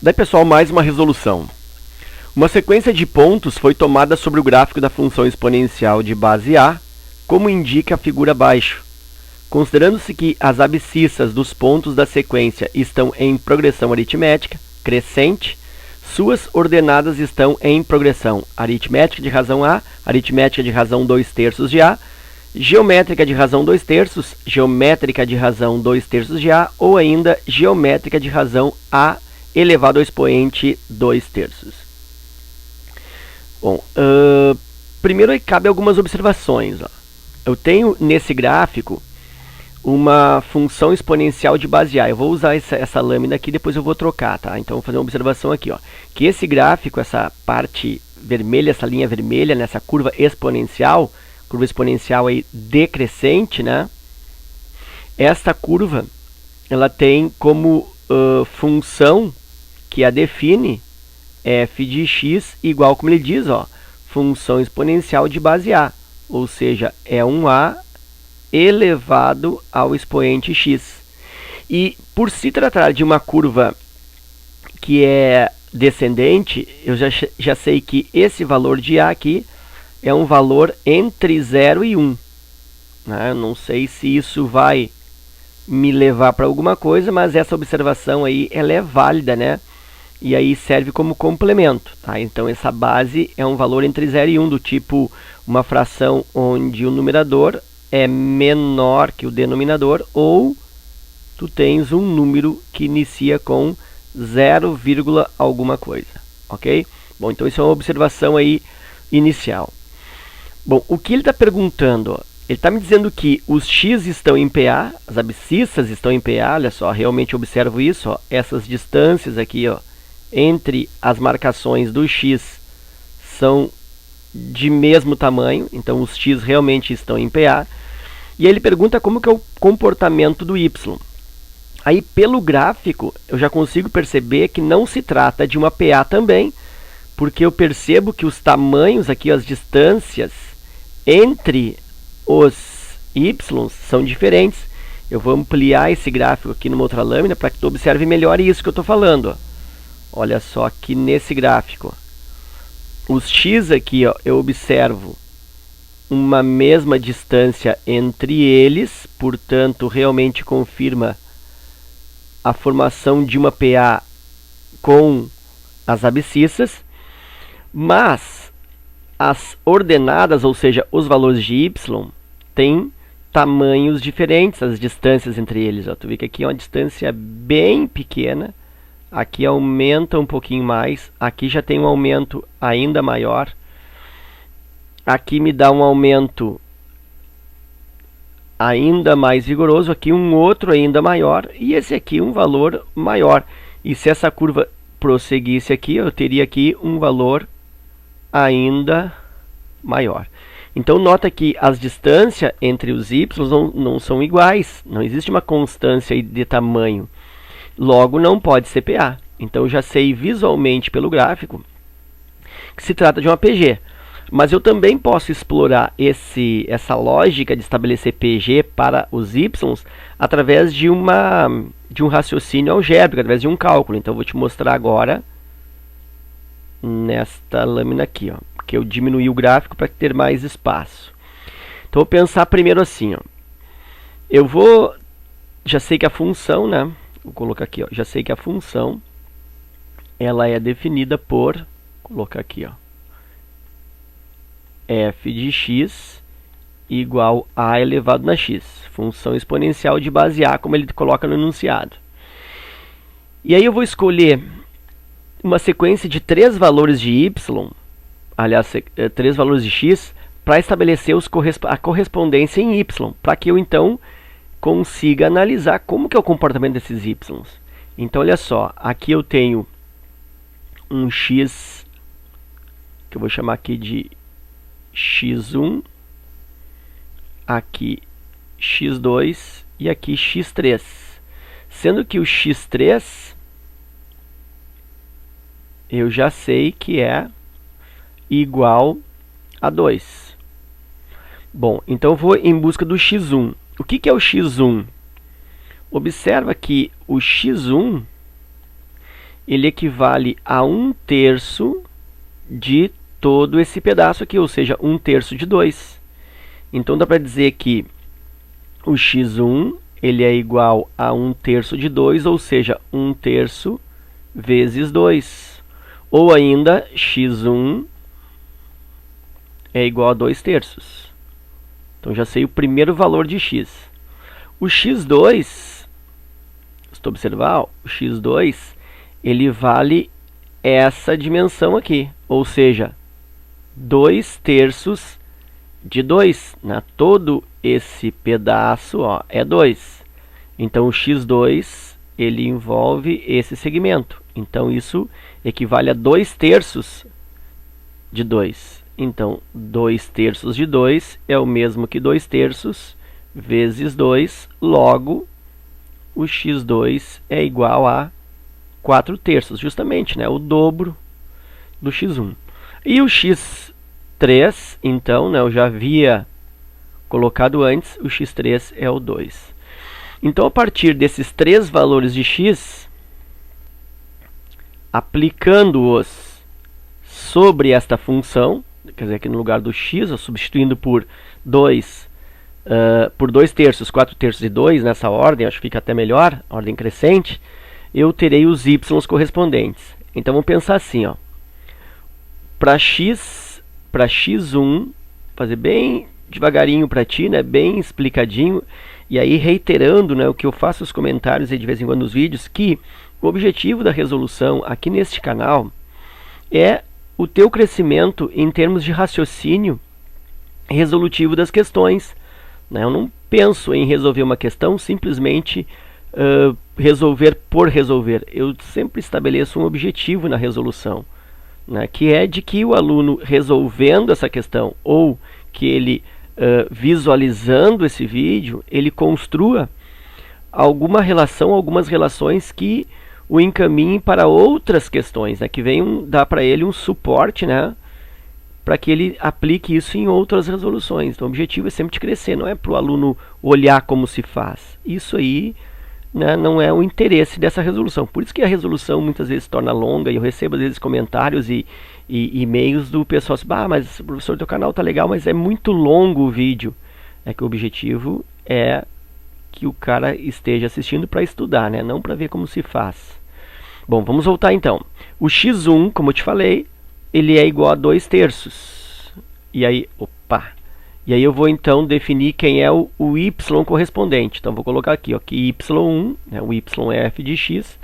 Daí, pessoal, mais uma resolução. Uma sequência de pontos foi tomada sobre o gráfico da função exponencial de base A, como indica a figura abaixo. Considerando-se que as abscissas dos pontos da sequência estão em progressão aritmética crescente, suas ordenadas estão em progressão aritmética de razão A, aritmética de razão 2/3 de A, geométrica de razão 2/3, geométrica de razão 2/3 de A, ou ainda geométrica de razão A elevado ao expoente 2/3. Bom, primeiro cabe algumas observações. Eu tenho nesse gráfico uma função exponencial de base A. Eu vou usar essa lâmina aqui, depois eu vou trocar, tá? Então, vou fazer uma observação aqui, ó. Que esse gráfico, essa parte vermelha, essa linha vermelha, nessa curva exponencial aí decrescente, né? Esta curva, ela tem como função que a define f de x igual, como ele diz, ó, função exponencial de base A. Ou seja, é um A elevado ao expoente x. E por se tratar de uma curva que é descendente, eu já sei que esse valor de A aqui é um valor entre 0 e 1. Né? Eu não sei se isso vai me levar para alguma coisa, mas essa observação aí ela é válida, né? E aí serve como complemento. Tá? Então essa base é um valor entre 0 e 1, do tipo uma fração onde o numerador é menor que o denominador, ou tu tens um número que inicia com 0, alguma coisa, ok? Bom, então isso é uma observação aí inicial. Bom, o que ele está perguntando? Ó, ele está me dizendo que os x estão em PA, as abscissas estão em PA, olha só, realmente observo isso, ó, essas distâncias aqui, ó, entre as marcações do x são de mesmo tamanho, então os x realmente estão em PA. E aí ele pergunta como que é o comportamento do y. Aí pelo gráfico eu já consigo perceber que não se trata de uma PA também, porque eu percebo que os tamanhos aqui, as distâncias entre os y são diferentes. Eu vou ampliar esse gráfico aqui numa outra lâmina para que tu observe melhor isso que eu estou falando. Ó. Olha só aqui nesse gráfico. Os x aqui, ó, eu observo uma mesma distância entre eles, portanto, realmente confirma a formação de uma PA com as abscissas, mas as ordenadas, ou seja, os valores de y, têm tamanhos diferentes, as distâncias entre eles. Ó. Tu vê que aqui é uma distância bem pequena, aqui aumenta um pouquinho mais, aqui já tem um aumento ainda maior, aqui me dá um aumento ainda mais vigoroso, aqui um outro ainda maior, e esse aqui um valor maior. E se essa curva prosseguisse aqui, eu teria aqui um valor ainda maior. Então, nota que as distâncias entre os y não são iguais, não existe uma constância de tamanho. Logo, não pode ser PA. Então, eu já sei visualmente pelo gráfico que se trata de uma PG. Mas eu também posso explorar essa lógica de estabelecer PG para os y através de um raciocínio algébrico, através de um cálculo. Então, eu vou te mostrar agora nesta lâmina aqui, ó, que eu diminui o gráfico para ter mais espaço. Então, vou pensar primeiro assim. Ó, já sei que a função, né? Vou colocar aqui, ó, já sei que a função ela é definida por, vou colocar aqui, ó, f de x igual a elevado na x, função exponencial de base A, como ele coloca no enunciado. E aí eu vou escolher uma sequência de 3 valores de y, aliás, 3 valores de x, para estabelecer a correspondência em y, para que eu então consiga analisar como que é o comportamento desses y. Então, olha só, aqui eu tenho um x, que eu vou chamar aqui de x1, aqui x2 e aqui x3. Sendo que o x3 eu já sei que é igual a 2. Bom, então eu vou em busca do x1. O que é o x1? Observa que o x1 ele equivale a 1/3 de todo esse pedaço aqui, ou seja, 1/3 de 2. Então dá para dizer que o x1 ele é igual a 1/3 de 2, ou seja, 1/3 vezes 2. Ou ainda, x1 é igual a 2/3. Então já sei o primeiro valor de x. O x2, se tu observar, ó, o x2 ele vale essa dimensão aqui, ou seja, 2/3 de 2, né? Todo esse pedaço, ó, é 2. Então o x2 ele envolve esse segmento. Então isso equivale a 2/3 de 2. Então 2/3 de 2 é o mesmo que 2/3 vezes 2. Logo, o x2 é igual a 4/3, justamente, né? O dobro do x1. E o x3, então, né, eu já havia colocado antes, o x3 é o 2. Então, a partir desses três valores de x, aplicando-os sobre esta função, quer dizer, aqui no lugar do x, eu substituindo por 2, por 2/3, 4/3 e 2, nessa ordem, acho que fica até melhor, ordem crescente, eu terei os y correspondentes. Então, vamos pensar assim, ó. Para x1, fazer bem devagarinho para ti, né, bem explicadinho, e aí reiterando, né, o que eu faço os comentários aí de vez em quando nos vídeos, que o objetivo da resolução aqui neste canal é o teu crescimento em termos de raciocínio resolutivo das questões, né? Eu não penso em resolver uma questão simplesmente resolver por resolver. Eu sempre estabeleço um objetivo na resolução, né, que é de que o aluno resolvendo essa questão ou que ele visualizando esse vídeo, ele construa alguma relação, algumas relações que o encaminhem para outras questões, né, que venham dar para ele um suporte, né, para que ele aplique isso em outras resoluções. Então o objetivo é sempre de crescer, não é para o aluno olhar como se faz. Isso aí, né, não é o interesse dessa resolução. Por isso que a resolução muitas vezes se torna longa, e eu recebo às vezes comentários e e-mails do pessoal assim, mas professor, teu canal tá legal, mas é muito longo o vídeo. É que o objetivo é que o cara esteja assistindo para estudar, né, não para ver como se faz. Bom, vamos voltar então. O x1, como eu te falei, ele é igual a 2/3. E aí, E aí eu vou então definir quem é o y correspondente. Então vou colocar aqui, ó, que y1, né, o y é f de x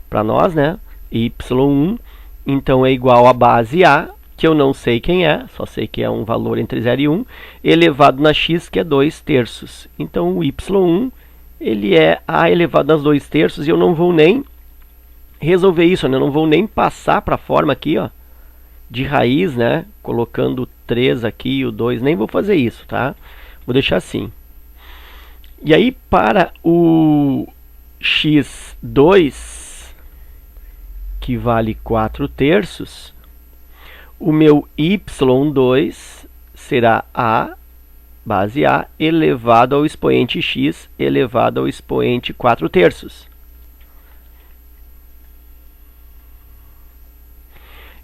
para nós, né? Y1 então é igual a base a, que eu não sei quem é, só sei que é um valor entre 0 e 1, elevado na x, que é 2/3. Então o y1 ele é a elevado nas 2/3, e eu não vou nem resolver isso, né? Eu não vou nem passar para a forma aqui, ó, de raiz, né, colocando o 3 aqui e o 2, nem vou fazer isso, tá? Vou deixar assim. E aí, para o x2, que vale 4/3, o meu y2 será a, base a, elevado ao expoente x, elevado ao expoente 4/3.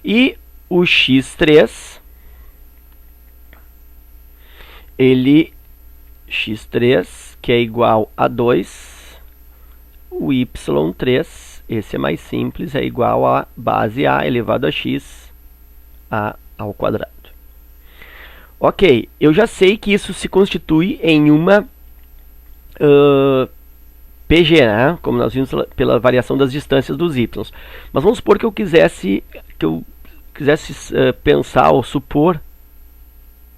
E o x3, x3, que é igual a 2, o y3, esse é mais simples, é igual a base a elevado a x, a ao quadrado. Ok, eu já sei que isso se constitui em uma PG, né? Como nós vimos pela variação das distâncias dos y. Mas vamos supor que eu quisesse pensar ou supor,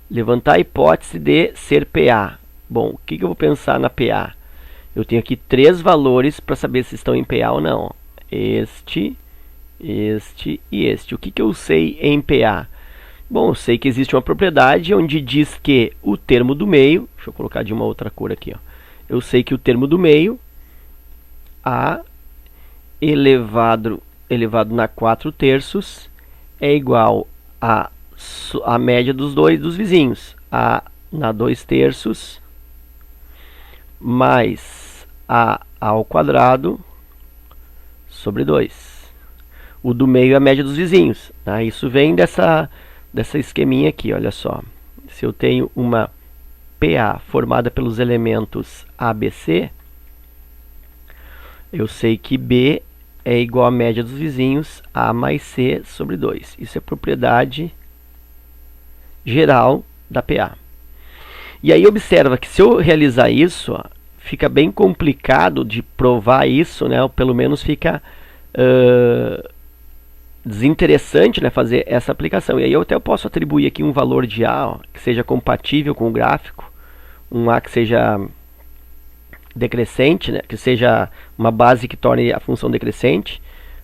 levantar a hipótese de ser PA. Bom, o que eu vou pensar na PA? Eu tenho aqui três valores para saber se estão em PA ou não. Este e este. O que eu sei em PA? Bom, eu sei que existe uma propriedade onde diz que o termo do meio, deixa eu colocar de uma outra cor aqui, ó. Eu sei que o termo do meio, A elevado na 4/3, é igual a média dos vizinhos. A na 2/3 mais A ao quadrado sobre 2. O do meio é a média dos vizinhos. Tá? Isso vem dessa esqueminha aqui, olha só. Se eu tenho uma PA formada pelos elementos A, B, C, eu sei que B é igual à média dos vizinhos A mais C sobre 2. Isso é propriedade geral da PA. E aí observa que se eu realizar isso, ó, fica bem complicado de provar isso, né? Ou pelo menos fica desinteressante, né, fazer essa aplicação. E aí eu até posso atribuir aqui um valor de A, ó, que seja compatível com o gráfico, um A que seja decrescente, né, que seja uma base que torne a função decrescente,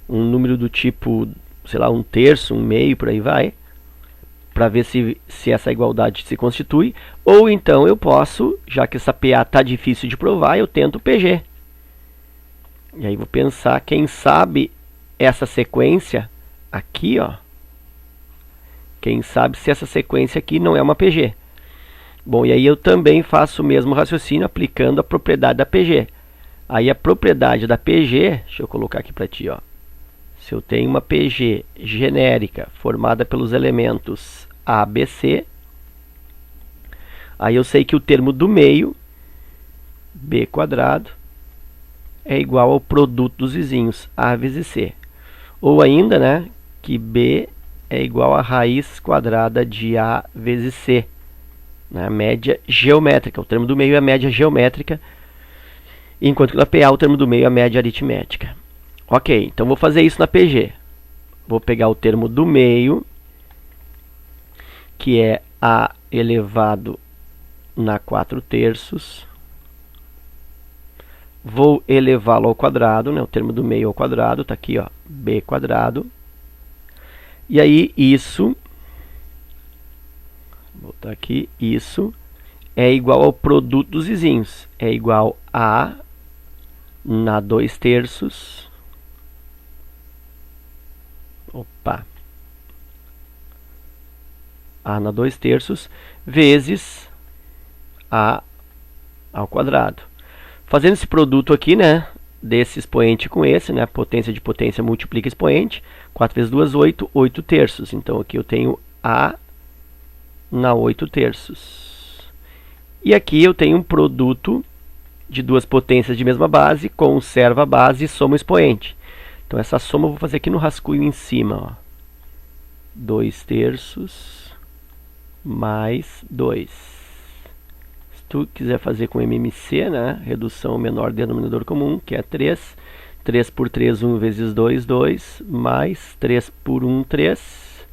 um número do tipo, sei lá, 1/3, 1/2, por aí vai, para ver se essa igualdade se constitui. Ou então eu posso, já que essa PA está difícil de provar, eu tento PG. E aí vou pensar, quem sabe essa sequência aqui, ó, quem sabe se essa sequência aqui não é uma PG. Bom, e aí eu também faço o mesmo raciocínio aplicando a propriedade da PG. Aí a propriedade da PG, deixa eu colocar aqui para ti, ó. Se eu tenho uma PG genérica formada pelos elementos A, B, C, aí eu sei que o termo do meio, B quadrado, é igual ao produto dos vizinhos, A vezes C. Ou ainda, né, que B é igual a raiz quadrada de A vezes C. Né, a média geométrica. O termo do meio é a média geométrica, enquanto que na PA o termo do meio é a média aritmética. Ok, então vou fazer isso na PG. Vou pegar o termo do meio, que é A elevado na 4/3. Vou elevá-lo ao quadrado, né? O termo do meio ao quadrado, está aqui, ó, B quadrado. E aí isso, vou botar aqui, isso é igual ao produto dos vizinhos. É igual a na 2/3. Opa. A na 2/3 vezes A ao quadrado. Fazendo esse produto aqui, né, desse expoente com esse, né, potência de potência multiplica expoente, 4 vezes 2, 8, 8/3. Então aqui eu tenho A na 8/3. E aqui eu tenho um produto de duas potências de mesma base, conserva a base e soma o expoente. Então essa soma eu vou fazer aqui no rascunho em cima, ó. 2/3 mais 2. Tu quiser fazer com MMC, né? Redução menor denominador comum, que é 3. 3 por 3, 1 vezes 2, 2. Mais 3 por 1, 3.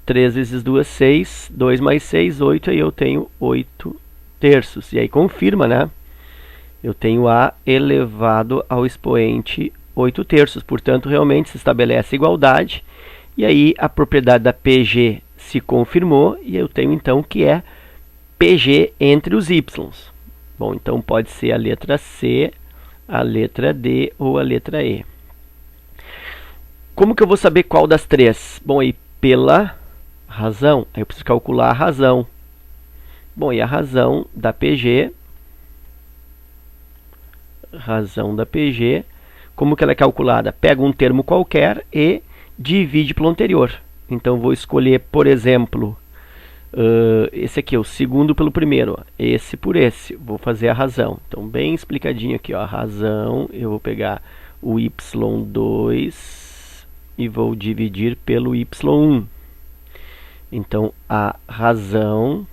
3 vezes 2, 6. 2 mais 6, 8. Aí eu tenho 8/3. E aí confirma, né? Eu tenho A elevado ao expoente 8/3. Portanto, realmente se estabelece igualdade. E aí a propriedade da PG se confirmou. E eu tenho então que é PG entre os Ys. Bom, então pode ser a letra C, a letra D ou a letra E. Como que eu vou saber qual das três? Bom, aí pela razão, aí eu preciso calcular a razão. Bom, e a razão da PG, como que ela é calculada? Pega um termo qualquer e divide pelo anterior. Então vou escolher, por exemplo, esse aqui, o segundo pelo primeiro, ó. Esse por esse, vou fazer a razão. Então bem explicadinho aqui, ó, a razão, eu vou pegar o y2 e vou dividir pelo y1. Então a razão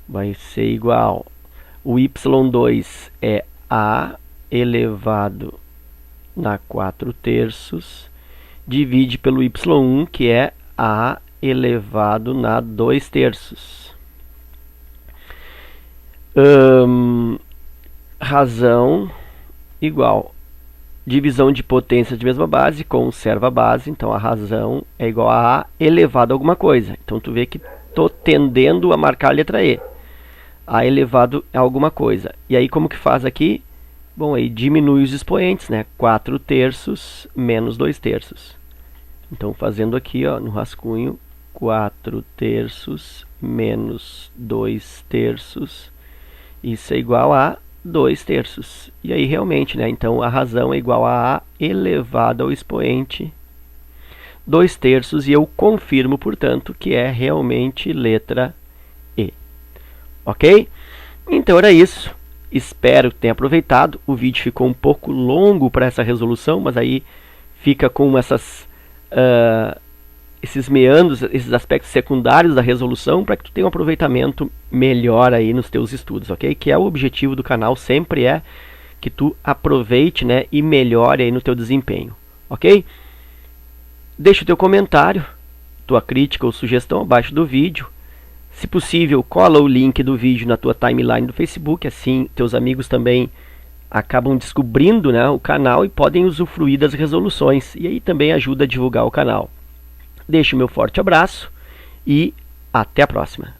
vai ser igual, o y2 é A elevado na 4/3, divide pelo y1, que é A elevado na 2/3. Razão igual divisão de potências de mesma base, conserva a base. Então a razão é igual a A elevado a alguma coisa. Então tu vê que estou tendendo a marcar a letra E. A elevado a alguma coisa. E aí como que faz aqui? Bom, aí diminui os expoentes, né? 4/3 menos 2/3. Então fazendo aqui, ó, no rascunho, 4/3 menos 2/3, isso é igual a 2/3. E aí realmente, né? Então a razão é igual a elevado ao expoente 2/3 e eu confirmo, portanto, que é realmente letra E. Ok? Então era isso. Espero que tenha aproveitado. O vídeo ficou um pouco longo para essa resolução, mas aí fica com esses meandros, esses aspectos secundários da resolução para que tu tenha um aproveitamento melhor aí nos teus estudos, ok? Que é o objetivo do canal, sempre é que tu aproveite, né, e melhore aí no teu desempenho, ok? Deixa o teu comentário, tua crítica ou sugestão abaixo do vídeo. Se possível, cola o link do vídeo na tua timeline do Facebook, assim teus amigos também acabam descobrindo, né, o canal e podem usufruir das resoluções. E aí também ajuda a divulgar o canal. Deixo o meu forte abraço e até a próxima.